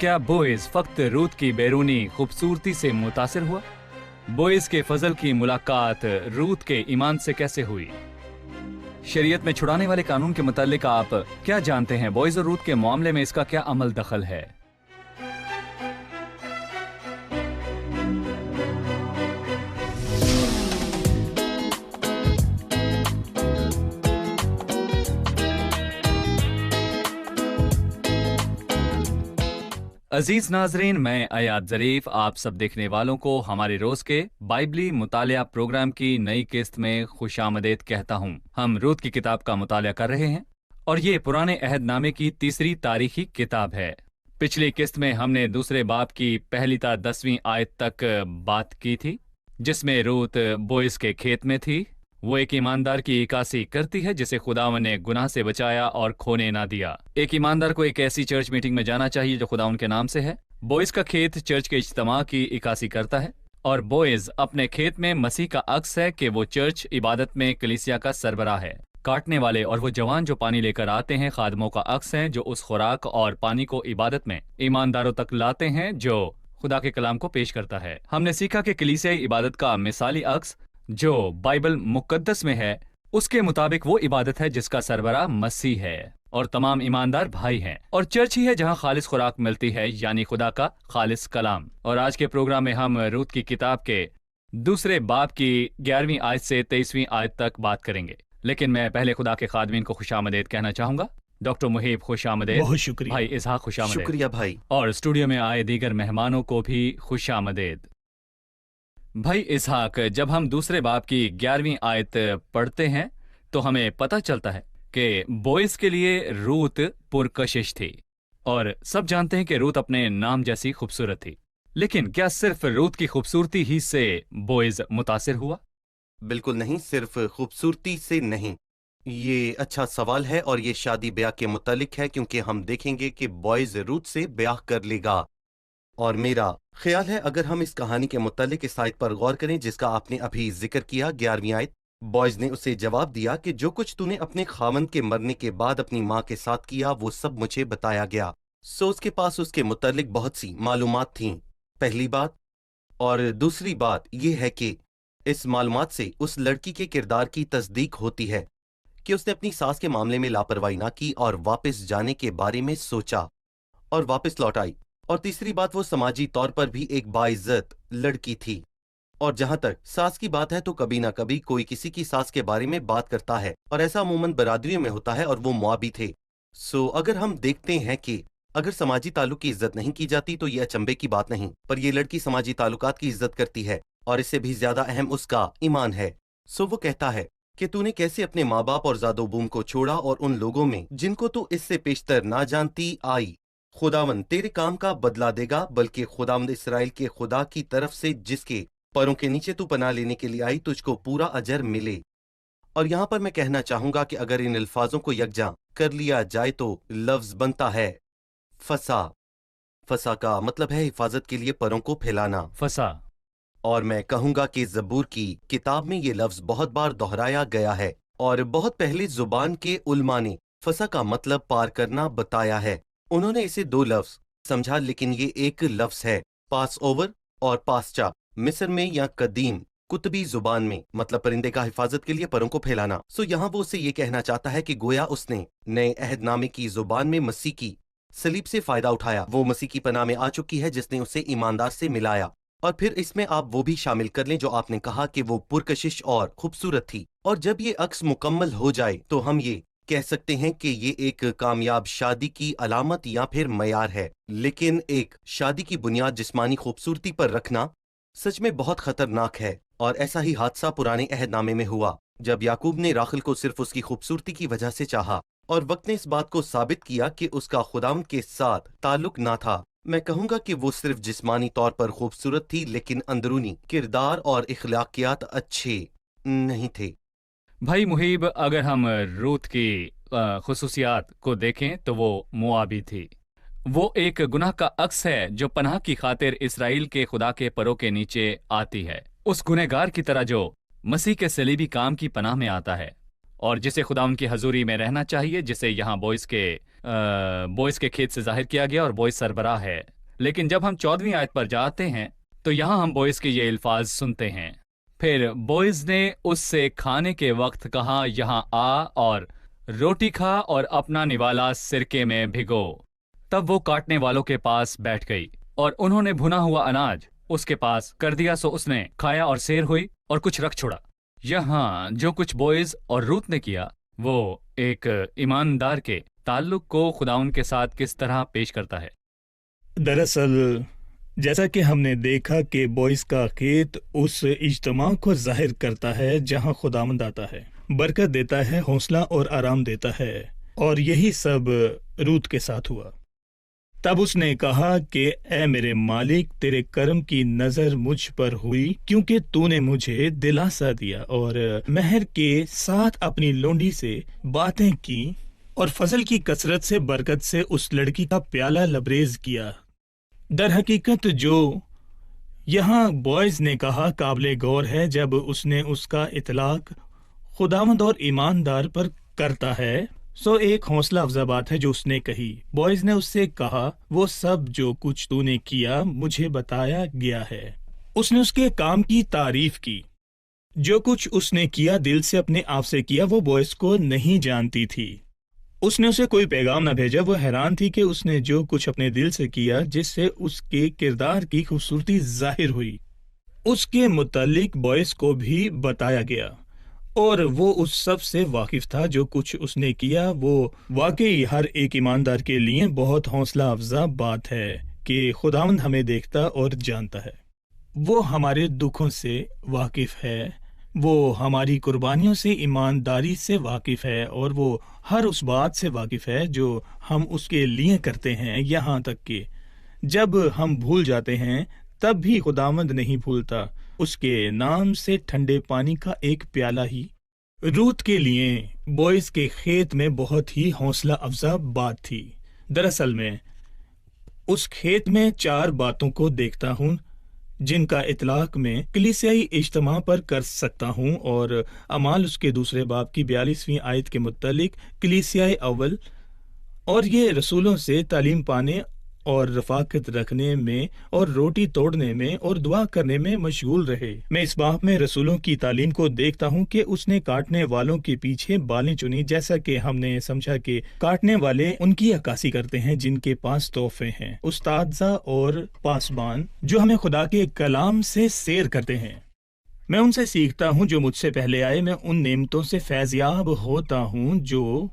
क्या बोइज फक्त रूत की बैरूनी खूबसूरती से मुतासिर हुआ? बोइज के फजल की मुलाकात रूत के ईमान से कैसे हुई? शरीयत में छुड़ाने वाले कानून के मुतालिक आप क्या जानते हैं? बोइज और रूत के मामले में इसका क्या अमल दखल है? अजीज नाजरीन, मैं अयाद ज़रीफ आप सब देखने वालों को हमारे रोज के बाइबली मुतालिया प्रोग्राम की नई किस्त में खुशामदीद कहता हूँ। हम रूत की किताब का मुतालिया कर रहे हैं और ये पुराने अहदनामे की तीसरी तारीखी किताब है। पिछली किस्त में हमने दूसरे बाब की पहली ता 10वीं आयत तक बात की थी, जिसमें रूत बोइज के खेत में थी। वो एक ईमानदार की इकासी करती है जिसे खुदावन ने गुनाह से बचाया और खोने ना दिया। एक ईमानदार को एक ऐसी चर्च मीटिंग में जाना चाहिए जो खुदावन के नाम से है। बोइज का खेत चर्च के इज्तिमा की इकासी करता है और बोइज अपने खेत में मसीह का अक्स है कि वो चर्च इबादत में कलीसिया का सरबराह है। काटने वाले और वो जवान जो पानी लेकर आते हैं खादमों का अक्स हैं, जो उस खुराक और पानी को इबादत में ईमानदारों तक लाते हैं जो खुदा के कलाम को पेश करता है। हमने सीखा कि कलीसियाई इबादत का मिसाली अक्स जो बाइबल मुकद्दस में है, उसके मुताबिक वो इबादत है जिसका सरबराह मसीह है और तमाम ईमानदार भाई हैं, और चर्च ही है जहां खालिस खुराक मिलती है, यानी खुदा का खालिस कलाम। और आज के प्रोग्राम में हम रूत की किताब के दूसरे बाब की 11वीं आयत से 23वीं आयत तक बात करेंगे। लेकिन मैं पहले खुदा के खादमीन को खुशामदीद कहना चाहूंगा। डॉक्टर मुहीब खुशामदीद, बहुत शुक्रिया भाई इसहाक खुशामदीद, शुक्रिया भाई, और स्टूडियो में आए दीगर मेहमानों को भी खुशामदीद। भाई इसहाक, जब हम दूसरे बाब की 11वीं आयत पढ़ते हैं तो हमें पता चलता है कि बोइज के लिए रूत पुरकशिश थी, और सब जानते हैं कि रूत अपने नाम जैसी खूबसूरत थी। लेकिन क्या सिर्फ रूत की खूबसूरती ही से बोइज मुतासिर हुआ? बिल्कुल नहीं, सिर्फ खूबसूरती से नहीं। ये अच्छा सवाल है और ये शादी ब्याह के मुतालिक है, क्योंकि हम देखेंगे कि बॉयज रूत से ब्याह कर लेगा। और मेरा ख्याल है अगर हम इस कहानी के मुतालिक इस आयत पर गौर करें जिसका आपने अभी जिक्र किया, 11वीं आयत, बॉयज ने उसे जवाब दिया कि जो कुछ तूने अपने खामन के मरने के बाद अपनी माँ के साथ किया वो सब मुझे बताया गया। सो उसके पास उसके मुतालिक बहुत सी मालूमात थीं, पहली बात। और दूसरी बात यह है कि इस मालूमात से उस लड़की के किरदार की तस्दीक होती है कि उसने अपनी सास के मामले में लापरवाही ना की और वापस जाने के बारे में सोचा और वापस लौट आई। और तीसरी बात, वो समाजी तौर पर भी एक बाइज्जत लड़की थी। और जहां तक सास की बात है तो कभी ना कभी कोई किसी की सास के बारे में बात करता है, और ऐसा अमूमन बरादरियों में होता है, और वो मुआबी थे। सो अगर हम देखते हैं कि अगर समाजी ताल्लुक की इज्जत नहीं की जाती तो ये अचंभे की बात नहीं, पर ये लड़की समाजी ताल्लुकात की इज्जत करती है, और इससे भी ज्यादा अहम उसका ईमान है। सो वो कहता है कि तूने कैसे अपने माँ बाप और जादो बूम को छोड़ा और उन लोगों में जिनको तू इससे पेशतर ना जानती आई। खुदावंद तेरे काम का बदला देगा, बल्कि खुदावंद इसराइल के खुदा की तरफ से जिसके पैरों के नीचे तू पनाह लेने के लिए आई, तुझको पूरा अजर मिले। और यहाँ पर मैं कहना चाहूंगा कि अगर इन अल्फाजों को यकजा कर लिया जाए तो लफ्ज बनता है फसा। फसा का मतलब है हिफाजत के लिए परों को फैलाना, फसा। और मैं कहूंगा कि ज़बूर की किताब में ये लफ्ज बहुत बार दोहराया गया है, और बहुत पहले जुबान के उलमा ने फसा का मतलब पार करना बताया है। उन्होंने इसे दो लफ्ज समझा, लेकिन ये एक लफ्ज है, पास ओवर और पासचा। मिस्र में या कदीम कुतबी जुबान में मतलब परिंदे का हिफाजत के लिए परों को फैलाना। सो यहाँ वो उससे ये कहना चाहता है कि गोया उसने नए अहदनामे की जुबान में मसीह की सलीब से फायदा उठाया। वो मसीह की पनाह में आ चुकी है जिसने उसे ईमानदार से मिलाया। और फिर इसमें आप वो भी शामिल कर लें जो आपने कहा कि वो पुरकशिश और खूबसूरत थी। और जब ये अक्स मुकम्मल हो जाए तो हम ये कह सकते हैं कि ये एक कामयाब शादी की अलामत या फिर मयार है। लेकिन एक शादी की बुनियाद जिस्मानी खूबसूरती पर रखना सच में बहुत खतरनाक है, और ऐसा ही हादसा पुराने अहदनामे में हुआ जब याकूब ने राखिल को सिर्फ उसकी खूबसूरती की वजह से चाहा, और वक्त ने इस बात को साबित किया कि उसका खुदावंद के साथ ताल्लुक ना था। मैं कहूंगा कि वो सिर्फ जिस्मानी तौर पर खूबसूरत थी, लेकिन अंदरूनी किरदार और इखलाकियात अच्छे नहीं थे। भाई मुहीब, अगर हम रूत की खुसूसियात को देखें तो वो मुआबी थी। वो एक गुनाह का अक्स है जो पनाह की खातिर इसराइल के खुदा के परों के नीचे आती है, उस गुनहगार की तरह जो मसीह के सलीबी काम की पनाह में आता है। اور جسے خداوند کی حضوری میں رہنا چاہیے، جسے یہاں بوئز کے کھیت سے ظاہر کیا گیا، اور بوئز سربراہ ہے۔ لیکن جب ہم 14ویں آیت پر جاتے ہیں تو یہاں ہم بوئز کے یہ الفاظ سنتے ہیں، پھر بوئز نے اس سے کھانے کے وقت کہا، یہاں آ اور روٹی کھا اور اپنا نوالا سرکے میں بھگو۔ تب وہ کاٹنے والوں کے پاس بیٹھ گئی، اور انہوں نے بھنا ہوا اناج اس کے پاس کر دیا، سو اس نے کھایا اور سیر ہوئی اور کچھ رکھ چھوڑا۔ یہاں جو کچھ بوئز اور روت نے کیا وہ ایک ایماندار کے تعلق کو خداوند کے ساتھ کس طرح پیش کرتا ہے۔ دراصل جیسا کہ ہم نے دیکھا کہ بوئز کا کھیت اس اجتماع کو ظاہر کرتا ہے جہاں خداوند آتا ہے، برکت دیتا ہے، حوصلہ اور آرام دیتا ہے، اور یہی سب روت کے ساتھ ہوا۔ تب اس نے کہا کہ اے میرے مالک، تیرے کرم کی نظر مجھ پر ہوئی، کیونکہ تو نے مجھے دلاسا دیا اور مہر کے ساتھ اپنی لونڈی سے باتیں کی، اور فضل کی کثرت سے برکت سے اس لڑکی کا پیالہ لبریز کیا۔ در حقیقت جو یہاں بوئز نے کہا قابل غور ہے جب اس نے اس کا اطلاق خداوند اور ایماندار پر کرتا ہے، سو ایک حوصلہ افزا بات ہے جو اس نے کہی۔ بوئز نے اس سے کہا، وہ سب جو کچھ تو نے کیا مجھے بتایا گیا ہے۔ اس نے اس کے کام کی تعریف کی۔ جو کچھ اس نے کیا دل سے اپنے آپ سے کیا، وہ بوئز کو نہیں جانتی تھی۔ اس نے اسے کوئی پیغام نہ بھیجا۔ وہ حیران تھی کہ اس نے جو کچھ اپنے دل سے کیا، جس سے اس کے کردار کی خوبصورتی ظاہر ہوئی، اس کے متعلق بوئز کو بھی بتایا گیا، اور وہ اس سب سے واقف تھا۔ جو کچھ اس نے کیا وہ واقعی ہر ایک ایماندار کے لیے بہت حوصلہ افزا بات ہے کہ خداوند ہمیں دیکھتا اور جانتا ہے۔ وہ ہمارے دکھوں سے واقف ہے، وہ ہماری قربانیوں سے ایمانداری سے واقف ہے، اور وہ ہر اس بات سے واقف ہے جو ہم اس کے لیے کرتے ہیں، یہاں تک کہ جب ہم بھول جاتے ہیں تب بھی خداوند نہیں بھولتا۔ اس کے نام سے ٹھنڈے پانی کا ایک پیالہ ہی روت کے لیے بوئز کے کھیت میں بہت ہی حوصلہ افزا بات تھی۔ دراصل میں اس کھیت میں 4 باتوں کو دیکھتا ہوں جن کا اطلاق میں کلیسیائی اجتماع پر کر سکتا ہوں، اور اعمال اس کے 2 باب کی 42ویں آیت کے متعلق کلیسیائی اول، اور یہ رسولوں سے تعلیم پانے اور رفاقت رکھنے میں اور روٹی توڑنے میں اور دعا کرنے میں مشغول رہے۔ میں اس باب میں رسولوں کی تعلیم کو دیکھتا ہوں کہ اس نے کاٹنے والوں کے پیچھے بالیں چنی، جیسا کہ ہم نے سمجھا کہ کاٹنے والے ان کی عکاسی کرتے ہیں جن کے پاس تحفے ہیں، استاذہ اور پاسبان جو ہمیں خدا کے کلام سے سیر کرتے ہیں۔ میں ان سے سیکھتا ہوں جو مجھ سے پہلے آئے، میں ان نعمتوں سے فیضیاب ہوتا ہوں جو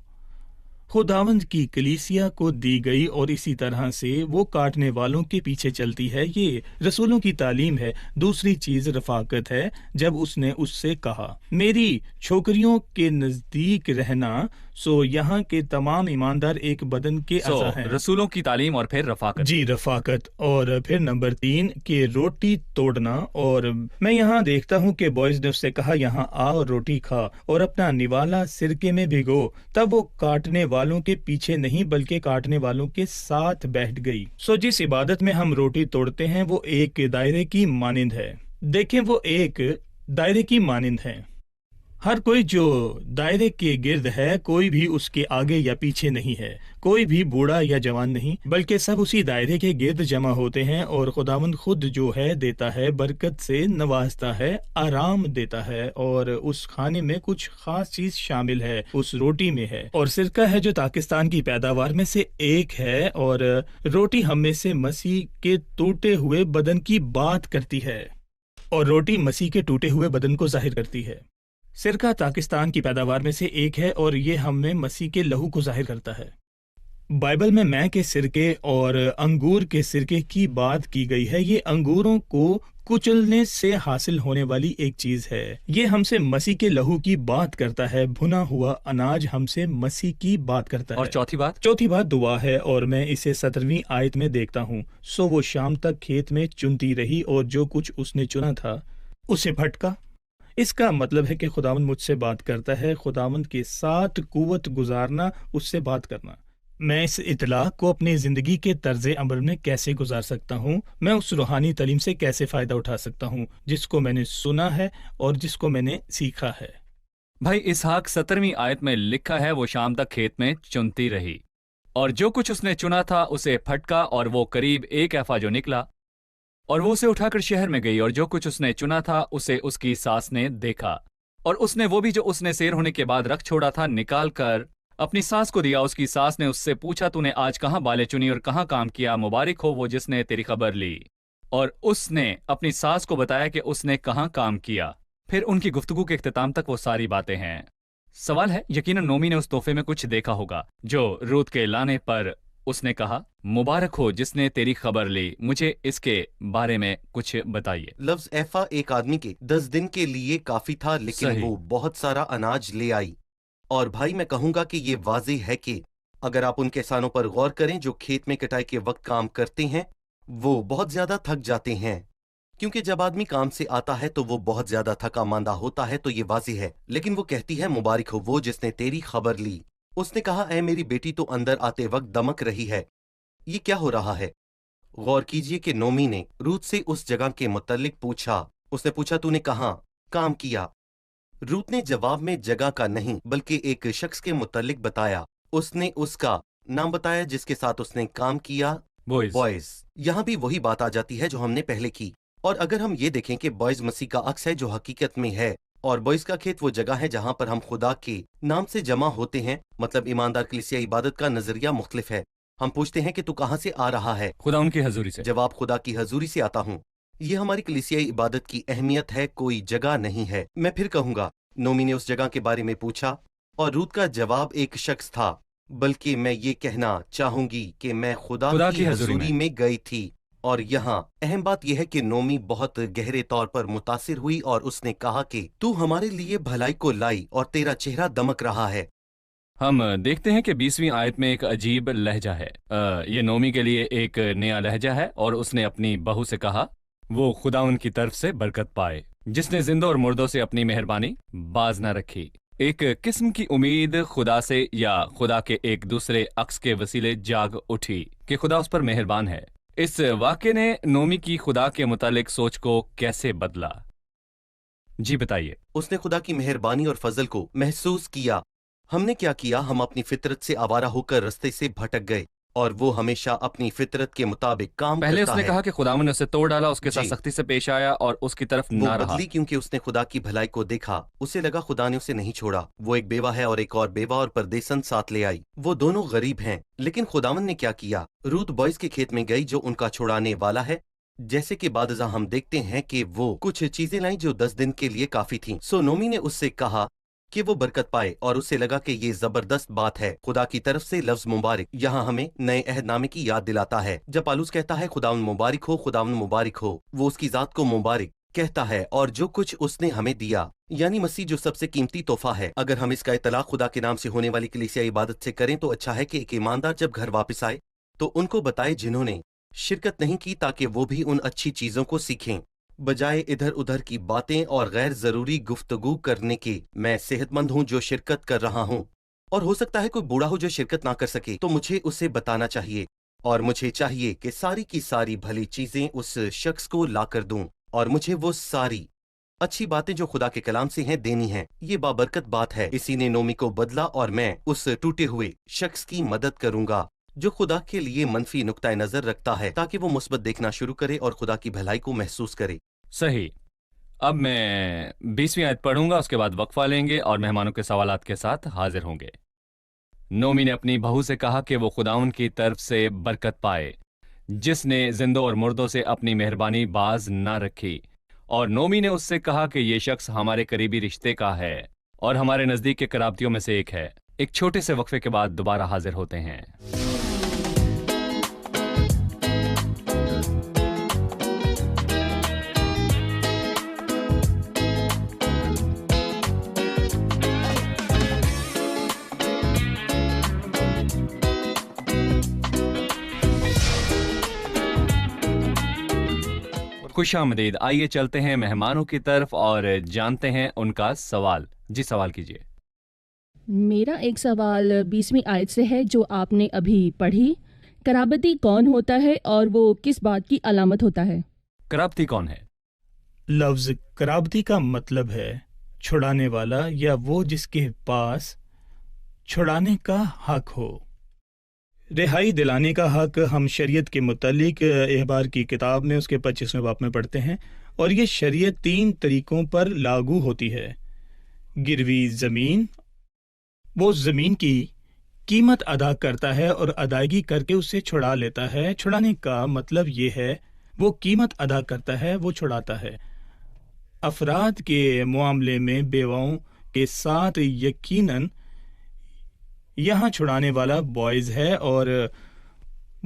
خداوند کی کلیسیا کو دی گئی، اور اسی طرح سے وہ کاٹنے والوں کے پیچھے چلتی ہے۔ یہ رسولوں کی تعلیم ہے۔ دوسری چیز رفاقت ہے۔ جب اس نے اس سے کہا میری چھوکریوں کے نزدیک رہنا، سو یہاں کے تمام ایماندار ایک بدن کے اعضاء ہیں۔ رسولوں کی تعلیم اور پھر رفاقت۔ جی، رفاقت، اور پھر نمبر 3 کہ روٹی توڑنا۔ اور میں یہاں دیکھتا ہوں کہ بوئز نے اس سے کہا، یہاں آ اور روٹی کھا اور اپنا نوالا سرکے میں بھگو۔ تب وہ کاٹنے والوں کے پیچھے نہیں بلکہ کاٹنے والوں کے ساتھ بیٹھ گئی۔ سو جس عبادت میں ہم روٹی توڑتے ہیں وہ ایک دائرے کی مانند ہے۔ دیکھیں، وہ ایک دائرے کی مانند ہے۔ ہر کوئی جو دائرے کے گرد ہے، کوئی بھی اس کے آگے یا پیچھے نہیں ہے، کوئی بھی بوڑھا یا جوان نہیں، بلکہ سب اسی دائرے کے گرد جمع ہوتے ہیں، اور خداوند خود جو ہے دیتا ہے، برکت سے نوازتا ہے، آرام دیتا ہے، اور اس کھانے میں کچھ خاص چیز شامل ہے، اس روٹی میں ہے، اور سرکہ ہے جو پاکستان کی پیداوار میں سے ایک ہے، اور روٹی ہم میں سے مسیح کے ٹوٹے ہوئے بدن کی بات کرتی ہے، اور روٹی مسیح کے ٹوٹے ہوئے بدن کو ظاہر کرتی ہے۔ سرکہ پاکستان کی پیداوار میں سے ایک ہے، اور یہ ہم میں مسیح کے لہو کو ظاہر کرتا ہے۔ بائبل میں مے کے سرکے اور انگور کے سرکے کی بات کی گئی ہے۔ یہ انگوروں کو کچلنے سے حاصل ہونے والی ایک چیز ہے۔ یہ ہم سے مسیح کے لہو کی بات کرتا ہے۔ بھنا ہوا اناج ہم سے مسیح کی بات کرتا ہے۔ اور چوتھی بات دعا ہے، اور میں اسے 17ویں آیت میں دیکھتا ہوں۔ سو وہ شام تک کھیت میں چنتی رہی، اور جو کچھ اس نے چنا تھا اسے پھٹکا۔ اس کا مطلب ہے کہ خداوند مجھ سے بات کرتا ہے، خداوند کے ساتھ قوت گزارنا، اس سے بات کرنا۔ میں اس اطلاق کو اپنی زندگی کے طرز عمل میں کیسے گزار سکتا ہوں؟ میں اس روحانی تعلیم سے کیسے فائدہ اٹھا سکتا ہوں جس کو میں نے سنا ہے اور جس کو میں نے سیکھا ہے؟ भाई इसहाक 17वीं आयत में लिखा है, वो शाम तक खेत में चुनती रही और जो कुछ उसने चुना था उसे फटका और वो करीब 1 एफा जो निकला, और वो उसे उठाकर शहर में गई और जो कुछ उसने चुना था उसे उसकी सास ने देखा, और उसने वो भी जो उसने सेर होने के बाद रख छोड़ा था निकाल कर अपनी सास को दिया। उसकी सास ने उससे पूछा, तूने आज कहाँ बालें चुनी और कहाँ काम किया? मुबारक हो वो जिसने तेरी खबर ली। और उसने अपनी सास को बताया कि उसने कहाँ काम किया। फिर उनकी गुफ्तगू के इख्तिताम तक वो सारी बातें हैं। सवाल है, यकीनन नोमी ने उस तोहफे में कुछ देखा होगा जो रूत के लाने पर उसने कहा, मुबारक हो जिसने तेरी खबर ली, मुझे इसके बारे में कुछ बताइए। लफ्ज एफा एक आदमी के 10 दिन के लिए काफी था, लेकिन सही। वो बहुत सारा अनाज ले आई। और भाई मैं कहूंगा कि ये वाज़ेह है कि अगर आप उन किसानों पर गौर करें जो खेत में कटाई के वक्त काम करते हैं, वो बहुत ज्यादा थक जाते हैं, क्योंकि जब आदमी काम से आता है तो वो बहुत ज्यादा थका मांदा होता है, तो ये वाज़ेह है। लेकिन वो कहती है, मुबारक हो वो जिसने तेरी खबर ली। उसने कहा, ऐ मेरी बेटी तो अंदर आते वक्त दमक रही है, ये क्या हो रहा है? गौर कीजिए कि नोमी ने रूत से उस जगह के मुतल्लिक पूछा। उसने पूछा, तूने कहाँ काम किया? रूत ने जवाब में जगह का नहीं बल्कि एक शख्स के मुतल्लिक बताया। उसने उसका नाम बताया जिसके साथ उसने काम किया, बॉयज। यहाँ भी वही बात आ जाती है जो हमने पहले की। और अगर हम ये देखें कि बॉयज मसीह का अक्स है जो हकीकत में है, और बॉयज का खेत वो जगह है जहाँ पर हम खुदा के नाम से जमा होते हैं, मतलब ईमानदार कलीसिया इबादत का नजरिया मुख्तलिफ है। हम पूछते हैं कि तू कहाँ से आ रहा है? खुदा उनकी हजूरी से। जवाब, खुदा की हजूरी से आता हूँ। ये हमारी कलीसियाई इबादत की अहमियत है, कोई जगह नहीं है। मैं फिर कहूंगा, नोमी ने उस जगह के बारे में पूछा और रूत का जवाब एक शख्स था, बल्कि मैं ये कहना चाहूंगी कि मैं खुदा की हजूरी में गई थी। और यहाँ अहम बात यह है कि नोमी बहुत गहरे तौर पर मुतासिर हुई और उसने कहा कि तू हमारे लिए भलाई को लाई और तेरा चेहरा दमक रहा है। हम देखते हैं कि 20वीं आयत में एक अजीब लहजा है। ये नोमी के लिए एक नया लहजा है, और उसने अपनी बहू से कहा, वो खुदावन की तरफ से बरकत पाए जिसने जिंदों और मुर्दों से अपनी मेहरबानी बाज न रखी। एक किस्म की उम्मीद खुदा से या खुदा के एक दूसरे अक्स के वसीले जाग उठी कि खुदा उस पर मेहरबान है। इस वाक़े ने नोमी की खुदा के मुतालिक सोच को कैसे बदला? जी बताइए। उसने खुदा की मेहरबानी और फजल को महसूस किया। हमने क्या किया? हम अपनी फितरत से आवारा होकर रास्ते से भटक गए, और वो हमेशा अपनी फितरत के मुताबिक काम पहले करता उसने है। कहा कि खुदावन ने उसे तोड़ डाला, उसके साथ जी। सख्ती से पेश आया और उसकी तरफ वो ना रहा। बदली क्योंकि उसने खुदा की भलाई को देखा। उसे लगा खुदा ने उसे नहीं छोड़ा। वो एक बेवा है और एक और बेवा और परदेसन साथ ले आई। वो दोनों गरीब हैं, लेकिन खुदावन ने क्या किया? रूत बॉयज के खेत में गई जो उनका छुड़ाने वाला है। जैसे कि बादशाह हम देखते हैं कि वो कुछ चीजें लाई जो 10 दिन के लिए काफी थीं। सो नोमी ने उससे कहा कि वो बरकत पाए, और उसे लगा कि ये जबरदस्त बात है। खुदा की तरफ से लफ्ज मुबारक यहाँ हमें नए अहदनामे की याद दिलाता है। जब पालूस कहता है खुदावन मुबारक हो, खुदावन मुबारक हो, वो उसकी जात को मुबारक कहता है और जो कुछ उसने हमें दिया, यानी मसीह जो सबसे कीमती तोहफा है। अगर हम इसका इतलाक खुदा के नाम से होने वाली कलीसिया इबादत से करें तो अच्छा है कि एक ईमानदार जब घर वापस आए तो उनको बताए जिन्होंने शिरकत नहीं की, ताकि वो भी उन अच्छी चीजों को सीखें, बजाय इधर उधर की बातें और गैर जरूरी गुफ्तगू करने के। मैं सेहतमंद हूँ जो शिरकत कर रहा हूँ, और हो सकता है कोई बूढ़ा हो जो शिरकत ना कर सके, तो मुझे उसे बताना चाहिए, और मुझे चाहिए कि सारी की सारी भली चीजें उस शख्स को ला कर दूं, और मुझे वो सारी अच्छी बातें जो खुदा के कलाम से हैं देनी हैं। ये बाबरकत बात है। इसी ने नोमी को बदला, और मैं उस टूटे हुए शख्स की मदद करूंगा जो खुदा के लिए मनफी नुक्ता नजर रखता है, ताकि वो मुस्बत देखना शुरू करे और खुदा की भलाई को महसूस करे। सही। अब मैं 20वीं आयत पढ़ूंगा, उसके बाद वक्फा लेंगे और मेहमानों के सवालात के साथ हाजिर होंगे। नोमी ने अपनी बहू से कहा कि वो खुदाउन की तरफ से बरकत पाए जिसने जिंदों और मुर्दों से अपनी मेहरबानी बाज ना रखी। और नोमी ने उससे कहा कि ये शख्स हमारे करीबी रिश्ते का है और हमारे नज़दीक के कराबतियों में से एक है। एक छोटे से वक्फे के बाद दोबारा हाजिर होते हैं। खुशामदीद। आइए चलते हैं मेहमानों की तरफ और जानते हैं उनका सवाल। जी सवाल कीजिए। मेरा एक सवाल 20वीं आयत से है जो आपने अभी पढ़ी। कराबती कौन होता है और वो किस बात की अलामत होता है? कराबती कौन है? लफ्ज कराबती का मतलब है छुड़ाने वाला या वो जिसके पास छुड़ाने का हक हो। रिहाई दिलाने का हक हम शरीयत के मुतालिक अहबार की किताब में उसके 25वें बाब में पढ़ते हैं, और ये शरीयत 3 तरीकों पर लागू होती है। गिरवी ज़मीन, वो ज़मीन की कीमत अदा करता है और अदायगी करके उसे छुड़ा लेता है। छुड़ाने का मतलब ये है वो कीमत अदा करता है, वो छुड़ाता है। अफराद के मामले में बेवाओं के साथ यकीनन यहाँ छुड़ाने वाला बॉयज़ है, और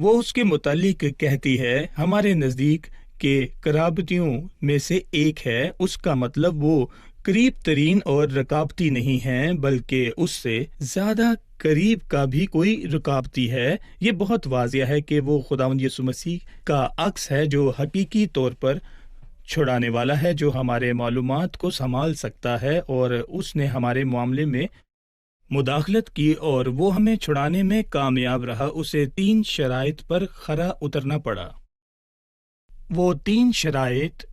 वो उसके मुतालिक कहती है हमारे नज़दीक के कराबतियों में से एक है। उसका मतलब वो करीब तरीन और रकाबती नहीं है, बल्कि उससे ज़्यादा करीब का भी कोई रुकावती है। ये बहुत वाज़िया है कि वो खुदावंद यीशु मसीह का अक्स है, जो हकीकी तौर पर छुड़ाने वाला है, जो हमारे मालूमात को संभाल सकता है, और उसने हमारे मामले में मुदाखलत की और वो हमें छुड़ाने में कामयाब रहा। उसे 3 शराइत पर खरा उतरना पड़ा। वो 3 शराइत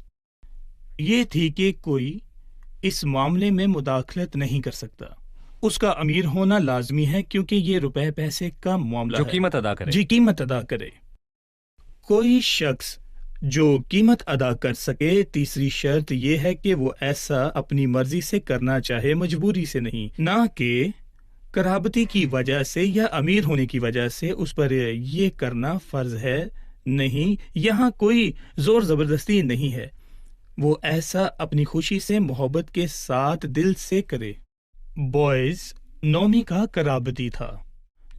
ये थी कि कोई इस मामले में मुदाखलत नहीं कर सकता। उसका अमीर होना लाजमी है, क्योंकि ये रुपए पैसे का मामला जो है। कीमत अदा करे। जी, कीमत अदा करे। कोई शख्स जो कीमत अदा कर सके। तीसरी शर्त यह है कि वो ऐसा अपनी मर्जी से करना चाहे, मजबूरी से नहीं, ना कि कराबती की वजह से या अमीर होने की वजह से उस पर ये करना फर्ज है। नहीं, यहाँ कोई जोर जबरदस्ती नहीं है। वो ऐसा अपनी खुशी से, मोहब्बत के साथ, दिल से करे। बॉयज नौमी का कराबती था,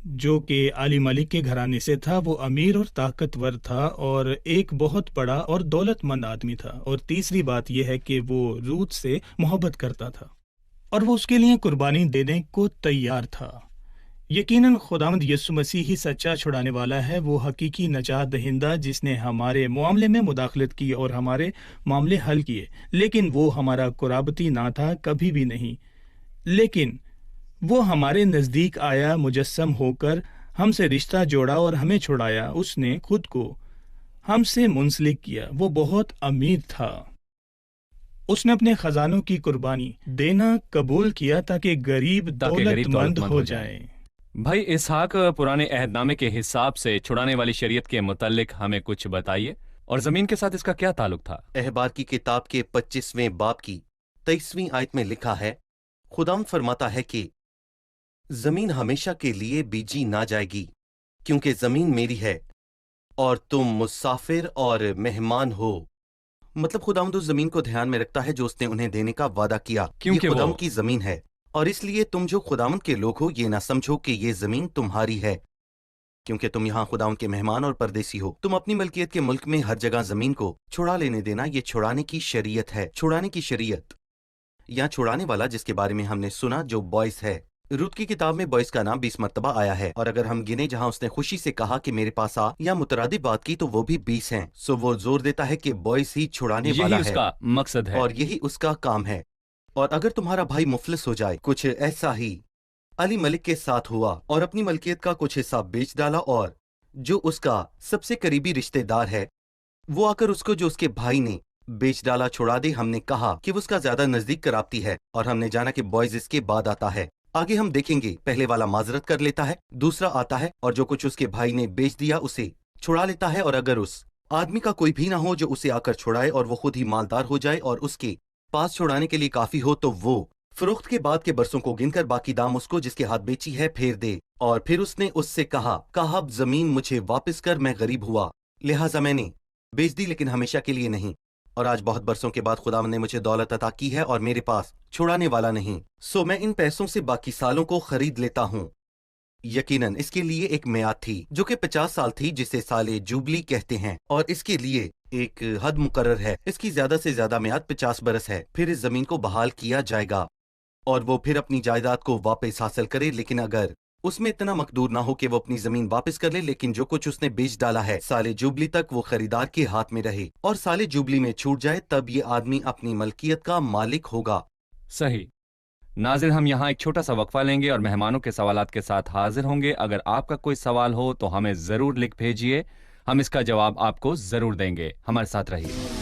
जो कि आली मलिक के घराने से था। वो अमीर और ताकतवर था और एक बहुत बड़ा और दौलतमंद आदमी था। और तीसरी बात यह है कि वो रूत से मोहब्बत करता था और वो उसके लिए कुर्बानी देने को तैयार था। यकीनन खुदावंद यीशु मसीह ही सच्चा छुड़ाने वाला है, वो हकीकी नजात दहिंदा, जिसने हमारे मामले में मुदाखलत की और हमारे मामले हल किए। लेकिन वो हमारा कुराबती ना था, कभी भी नहीं। लेकिन वो हमारे नज़दीक आया, मुजस्सम होकर हमसे रिश्ता जोड़ा और हमें छुड़ाया। उसने खुद को हमसे मुंसलिक किया। वो बहुत अमीर था। उसने अपने खजानों की कुर्बानी देना कबूल किया ताकि गरीब दौलतमंद हो जाए। भाई इसहाक, पुराने अहदनामे के हिसाब से छुड़ाने वाली शरीयत के मुतालिक हमें कुछ बताइए, और जमीन के साथ इसका क्या ताल्लुक था? अहबार की किताब के 25वें बाब की 23वीं आयत में लिखा है, खुदाम फरमाता है कि जमीन हमेशा के लिए बीजी ना जाएगी, क्योंकि जमीन मेरी है और तुम मुसाफिर और मेहमान हो। मतलब खुदावंद उस जमीन को ध्यान में रखता है जो उसने उन्हें देने का वादा किया, क्योंकि ये खुदावंद की जमीन है। और इसलिए तुम जो खुदावंद के लोग हो, ये ना समझो कि ये जमीन तुम्हारी है, क्योंकि तुम यहाँ खुदावंद के मेहमान और परदेसी हो। तुम अपनी मलकियत के मुल्क में हर जगह जमीन को छुड़ा लेने देना, ये छुड़ाने की शरीयत है। छुड़ाने की शरीयत या छुड़ाने वाला, जिसके बारे में हमने सुना, जो बॉयस है। रूत की किताब में बॉयस का नाम 20 मरतबा आया है, और अगर हम गिने जहां उसने खुशी से कहा कि मेरे पास आ, या मुतरादी बात की, तो वो भी 20 हैं। सो वो जोर देता है कि बॉयस ही छुड़ाने वाला है, उसका मकसद है और यही उसका काम है। और अगर तुम्हारा भाई मुफलिस हो जाए, कुछ ऐसा ही अली मलिक के साथ हुआ, और अपनी मलकियत का कुछ हिस्सा बेच डाला, और जो उसका सबसे करीबी रिश्तेदार है वो आकर उसको जो उसके भाई ने बेच डाला छुड़ा दे। हमने कहा कि वो उसका ज्यादा नजदीक कराबती है, और हमने जाना कि बॉयज इसके बाद आता है। आगे हम देखेंगे, पहले वाला माजरत कर लेता है, दूसरा आता है और जो कुछ उसके भाई ने बेच दिया उसे छुड़ा लेता है। और अगर उस आदमी का कोई भी ना हो जो उसे आकर छुड़ाए, और वो खुद ही मालदार हो जाए और उसके पास छुड़ाने के लिए काफी हो, तो वो फरोख्त के बाद के बरसों को गिनकर बाकी दाम उसको जिसके हाथ बेची है फेर दे। और फिर उसने उससे कहा, अब जमीन मुझे वापस कर, मैं गरीब हुआ, लिहाजा मैंने बेच दी, लेकिन हमेशा के लिए नहीं। और आज बहुत बरसों के बाद खुदा ने मुझे दौलत अता की है और मेरे पास छुड़ाने वाला नहीं। सो मैं इन पैसों से बाकी सालों को खरीद लेता हूँ। यकीनन इसके लिए एक मियाद थी जो कि 50 साल थी, जिसे साले जुबली कहते हैं, और इसके लिए एक हद मुकर्रर है। इसकी ज्यादा से ज्यादा मियाद 50 बरस है। फिर इस जमीन को बहाल किया जाएगा और वो फिर अपनी जायदाद को वापस हासिल करे, लेकिन अगर उसमें इतना मकदूर ना हो कि वो अपनी जमीन वापस कर ले, लेकिन जो कुछ उसने बेच डाला है साले जुबली तक वो खरीदार के हाथ में रहे, और साले जुबली में छूट जाए, तब ये आदमी अपनी मलकियत का मालिक होगा। सही। नाज़िर, हम यहाँ एक छोटा सा वक्फा लेंगे और मेहमानों के सवालात के साथ हाजिर होंगे। अगर आपका कोई सवाल हो तो हमें जरूर लिख भेजिए, हम इसका जवाब आपको जरूर देंगे। हमारे साथ रहिए।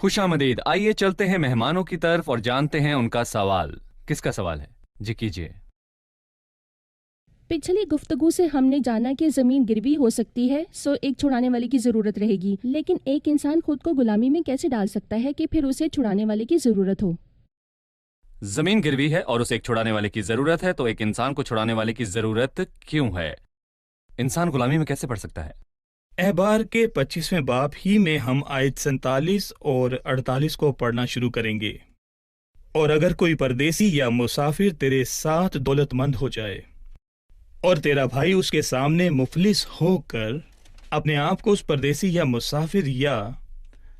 खुश आमदीद। आइए चलते हैं मेहमानों की तरफ और जानते हैं उनका सवाल। किसका सवाल है जी? कीजिए। पिछली गुफ्तगू से हमने जाना कि ज़मीन गिरवी हो सकती है, सो एक छुड़ाने वाले की ज़रूरत रहेगी। लेकिन एक इंसान खुद को गुलामी में कैसे डाल सकता है कि फिर उसे छुड़ाने वाले की ज़रूरत हो? जमीन गिरवी है और उसे एक छुड़ाने वाले की जरूरत है, तो एक इंसान को छुड़ाने वाले की जरूरत क्यों है? इंसान गुलामी में कैसे पड़ सकता है? अहबार के 25वें बाब ही में हम आयत 47 और 48 को पढ़ना शुरू करेंगे। और अगर कोई परदेसी या मुसाफिर तेरे साथ दौलतमंद हो जाए और तेरा भाई उसके सामने मुफलिस होकर अपने आप को उस परदेसी या मुसाफिर या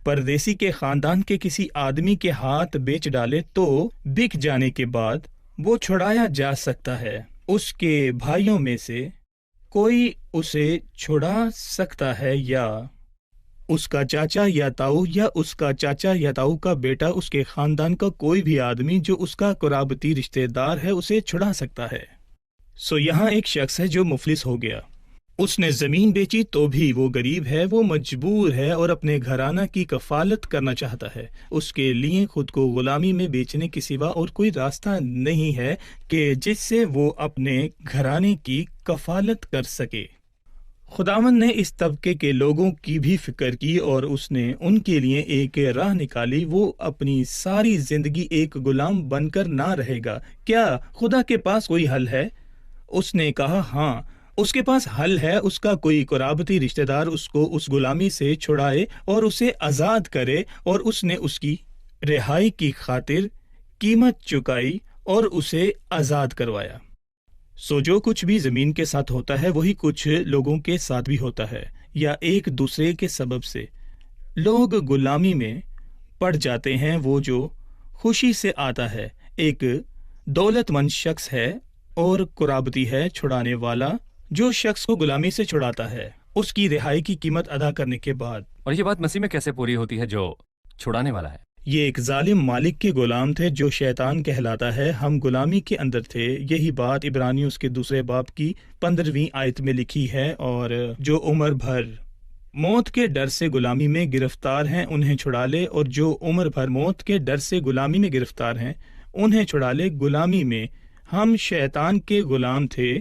परदेसी के खानदान के किसी आदमी के हाथ बेच डाले, तो बिक जाने के बाद वो छुड़ाया जा सकता है। उसके भाइयों में से कोई उसे छुड़ा सकता है, या उसका चाचा या ताऊ, या उसका चाचा या ताऊ का बेटा, उसके खानदान का कोई भी आदमी जो उसका कुराबती रिश्तेदार है उसे छुड़ा सकता है। सो यहाँ एक शख्स है जो मुफलिस हो गया, उसने जमीन बेची तो भी वो गरीब है, वो मजबूर है और अपने घराना की कफालत करना चाहता है। उसके लिए खुद को गुलामी में बेचने के सिवा और कोई रास्ता नहीं है कि जिससे वो अपने घराने की कफालत कर सके। खुदावंद ने इस तबके के लोगों की भी फिक्र की और उसने उनके लिए एक राह निकाली। वो अपनी सारी जिंदगी एक गुलाम बनकर ना रहेगा। क्या खुदा के पास कोई हल है? उसने कहा हाँ, उसके पास हल है। उसका कोई कुराबती रिश्तेदार उसको उस गुलामी से छुड़ाए और उसे आज़ाद करे, और उसने उसकी रिहाई की खातिर कीमत चुकाई और उसे आज़ाद करवाया। सो जो कुछ भी ज़मीन के साथ होता है वही कुछ लोगों के साथ भी होता है, या एक दूसरे के सबब से लोग गुलामी में पड़ जाते हैं। वो जो खुशी से आता है, एक दौलतमंद शख्स है और कुराबती है छुड़ाने वाला, जो शख्स को गुलामी से छुड़ाता है उसकी रिहाई की कीमत अदा करने के बाद। और ये बात मसीह में कैसे पूरी होती है जो छुड़ाने वाला है? ये एक जालिम मालिक के गुलाम थे जो शैतान कहलाता है। हम गुलामी के अंदर थे। यही बात इब्रानियों उसके 2 बाब की 15वीं आयत में लिखी है। और जो उम्र भर मौत के डर से गुलामी में गिरफ्तार हैं उन्हें छुड़ा ले, और जो उम्र भर मौत के डर से गुलामी में गिरफ्तार हैं उन्हें छुड़ा ले। गुलामी में हम शैतान के गुलाम थे।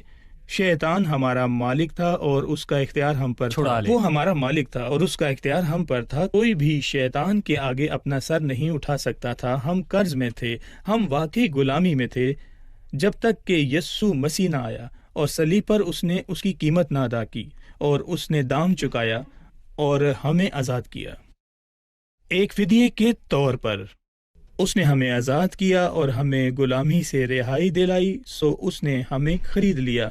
शैतान हमारा मालिक था और उसका इख्तियार हम पर था। वो हमारा मालिक था और उसका इख्तियार हम पर था। कोई भी शैतान के आगे अपना सर नहीं उठा सकता था। हम कर्ज में थे, हम वाकई गुलामी में थे, जब तक कि यस्सु मसीह ना आया और सलीब पर उसने उसकी कीमत ना अदा की और उसने दाम चुकाया और हमें आज़ाद किया। एक फिदिये के तौर पर उसने हमें आज़ाद किया और हमें गुलामी से रिहाई दिलाई। सो उसने हमें खरीद लिया,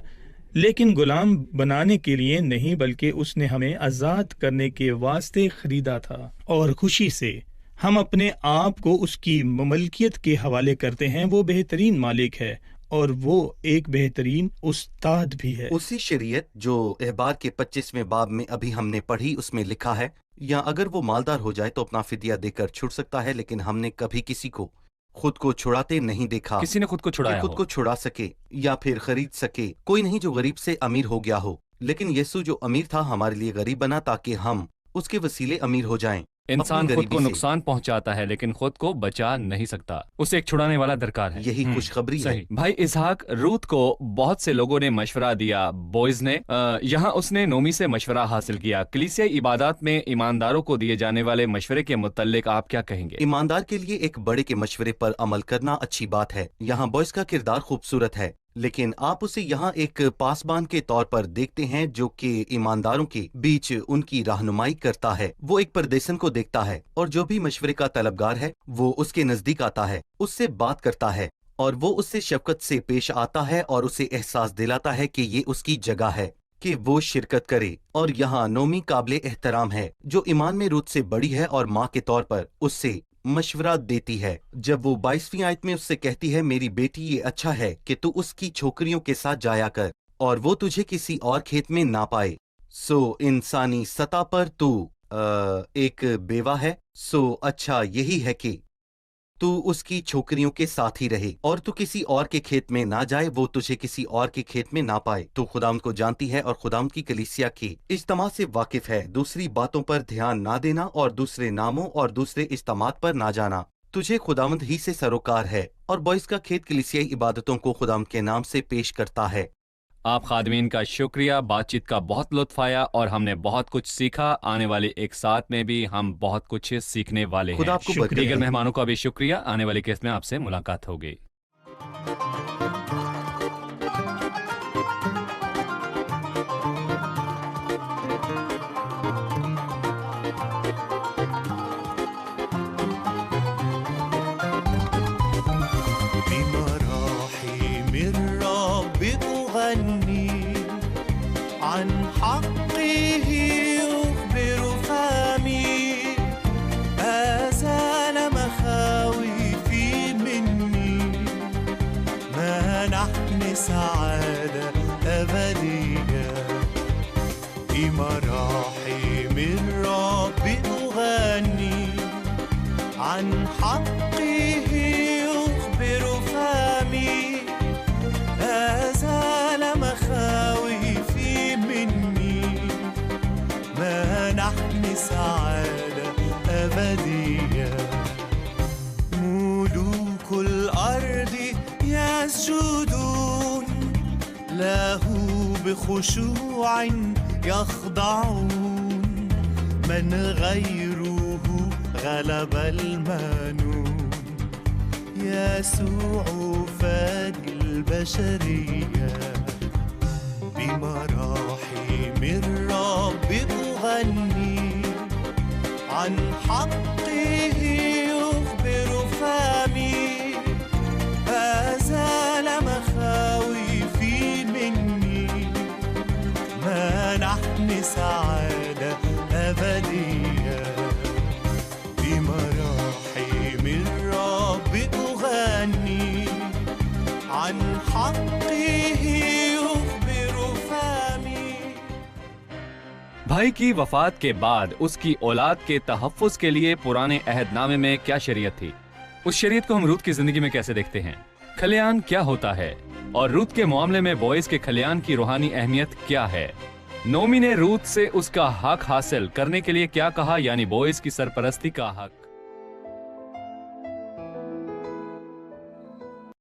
लेकिन गुलाम बनाने के लिए नहीं, बल्कि उसने हमें आज़ाद करने के वास्ते खरीदा था। और खुशी से हम अपने आप को उसकी ममलकियत के हवाले करते हैं। वो बेहतरीन मालिक है और वो एक बेहतरीन उस्ताद भी है। उसी शरीयत जो अहबार के 25वें बाब में अभी हमने पढ़ी, उसमें लिखा है, या अगर वो मालदार हो जाए तो अपना फिदिया देकर छुड़ सकता है, लेकिन हमने कभी किसी को खुद को छुड़ाते नहीं देखा। किसी ने खुद को छुड़ाया खुद को छुड़ा सके या फिर खरीद सके। कोई नहीं जो गरीब से अमीर हो गया हो, लेकिन यीशु जो अमीर था हमारे लिए गरीब बना ताकि हम उसके वसीले अमीर हो जाएं। इंसान खुद को नुकसान पहुंचाता है लेकिन खुद को बचा नहीं सकता। उसे एक छुड़ाने वाला दरकार है। यही खुशखबरी है। भाई इसहाक, रूत को बहुत से लोगों ने मशवरा दिया। बोइज ने यहाँ उसने नोमी से मशवरा हासिल किया। कलीसियाई इबादत में ईमानदारों को दिए जाने वाले मशवरे के मुतल्लिक आप क्या कहेंगे? ईमानदार के लिए एक बड़े के मशवरे पर अमल करना अच्छी बात है। यहाँ बॉयज का किरदार खूबसूरत है, लेकिन आप उसे यहाँ एक पासबान के तौर पर देखते हैं जो कि ईमानदारों के बीच उनकी रहनुमाई करता है। वो एक परदेसन को देखता है और जो भी मशवरे का तलबगार है वो उसके नजदीक आता है, उससे बात करता है और वो उससे शफकत से पेश आता है और उसे एहसास दिलाता है कि ये उसकी जगह है कि वो शिरकत करे। और यहाँ नोमी काबिले एहतराम है जो ईमान में रूत से बड़ी है और माँ के तौर पर उससे मशवरा देती है। जब वो 22वीं आयत में उससे कहती है, मेरी बेटी ये अच्छा है कि तू उसकी छोकरियों के साथ जाया कर और वो तुझे किसी और खेत में ना पाए। सो इंसानी सतह पर तू एक बेवा है। सो अच्छा यही है कि تو اس کی چھوکریوں کے ساتھ ہی رہے اور تو کسی اور کے کھیت میں نہ جائے، وہ تجھے کسی اور کے کھیت میں نہ پائے۔ تو خداوند کو جانتی ہے اور خداوند کی کلیسیا کی اجتماع سے واقف ہے۔ دوسری باتوں پر دھیان نہ دینا اور دوسرے ناموں اور دوسرے اجتماعات پر نہ جانا۔ تجھے خداوند ہی سے سروکار ہے، اور بوئز کا کھیت کلیسیائی عبادتوں کو خداوند کے نام سے پیش کرتا ہے۔ آپ خادمین کا شکریہ، بات چیت کا بہت لطف آیا اور ہم نے بہت کچھ سیکھا۔ آنے والے ایک ساتھ میں بھی ہم بہت کچھ سیکھنے والے خدا ہیں۔ آپ کو برکت دیگر دے۔ مہمانوں کا بھی شکریہ۔ آنے والی قسط میں آپ سے ملاقات ہوگی۔ بمراحم الرب أغني عن حقه يخبر فمي أزال مخاوفي مني منحني سعادة أبدية بمراحم الرب أغني عن حقه يخبر فمي أزال مخاوفي مني منحني سعادة أبدية ملوك الأرض يسجدون له بخشوع يخضعون من غيره غلب المنون يسوع فادي البشرية بمراحم الرب أغني عن حقه يخبر فمي أزال مخاوفي مني منحني سعادة أبدية بمراحم الرب أغني عن حقه يخبر فمي۔ بھائی کی وفات کے بعد اس کی اولاد کے تحفظ کے لیے پرانے عہد نامے میں کیا شریعت تھی؟ اس شریعت کو ہم روت کی زندگی میں کیسے دیکھتے ہیں؟ کھلیان کیا ہوتا ہے؟ اور روت کے معاملے میں بوئز کے کھلیان کی روحانی اہمیت کیا ہے؟ نومی نے روت سے اس کا حق حاصل کرنے کے لیے کیا کہا، یعنی بوئز کی سرپرستی کا حق؟